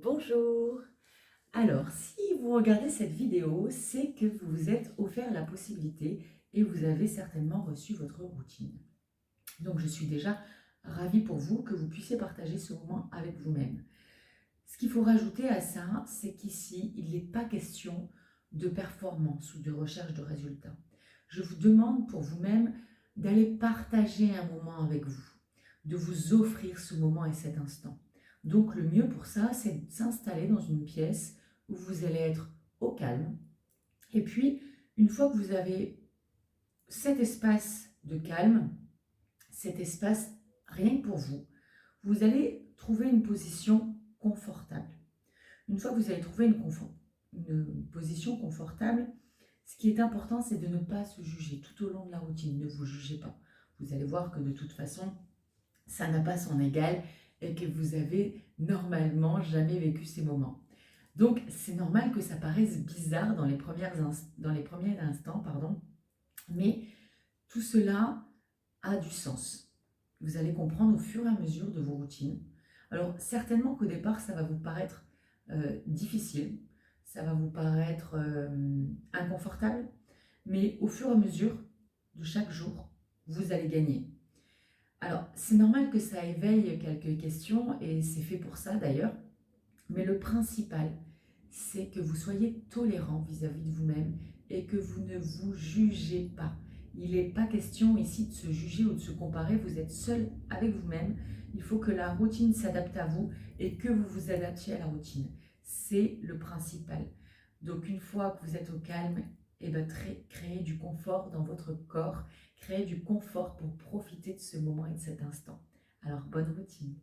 Bonjour. Alors, si vous regardez cette vidéo, c'est que vous vous êtes offert la possibilité et vous avez certainement reçu votre routine. Donc, je suis déjà ravie pour vous que vous puissiez partager ce moment avec vous-même. Ce qu'il faut rajouter à ça, c'est qu'ici, il n'est pas question de performance ou de recherche de résultats. Je vous demande pour vous-même d'aller partager un moment avec vous, de vous offrir ce moment et cet instant. Donc le mieux pour ça, c'est de s'installer dans une pièce où vous allez être au calme. Et puis, une fois que vous avez cet espace de calme, cet espace rien que pour vous, vous allez trouver une position confortable. Une fois que vous avez trouvé une position confortable, ce qui est important, c'est de ne pas se juger tout au long de la routine. Ne vous jugez pas. Vous allez voir que de toute façon, ça n'a pas son égal et que vous avez normalement jamais vécu ces moments. Donc, c'est normal que ça paraisse bizarre dans les premiers instants, mais tout cela a du sens. Vous allez comprendre au fur et à mesure de vos routines. Alors, certainement qu'au départ, ça va vous paraître difficile, ça va vous paraître inconfortable, mais au fur et à mesure de chaque jour, vous allez gagner. Alors, c'est normal que ça éveille quelques questions et c'est fait pour ça d'ailleurs, mais le principal, c'est que vous soyez tolérant vis-à-vis de vous-même et que vous ne vous jugez pas. Il n'est pas question ici de se juger ou de se comparer, vous êtes seul avec vous-même. Il faut que la routine s'adapte à vous et que vous vous adaptiez à la routine. C'est le principal. Donc une fois que vous êtes au calme, créez du confort dans votre corps, créez du confort pour profiter de ce moment et de cet instant. Alors bonne routine.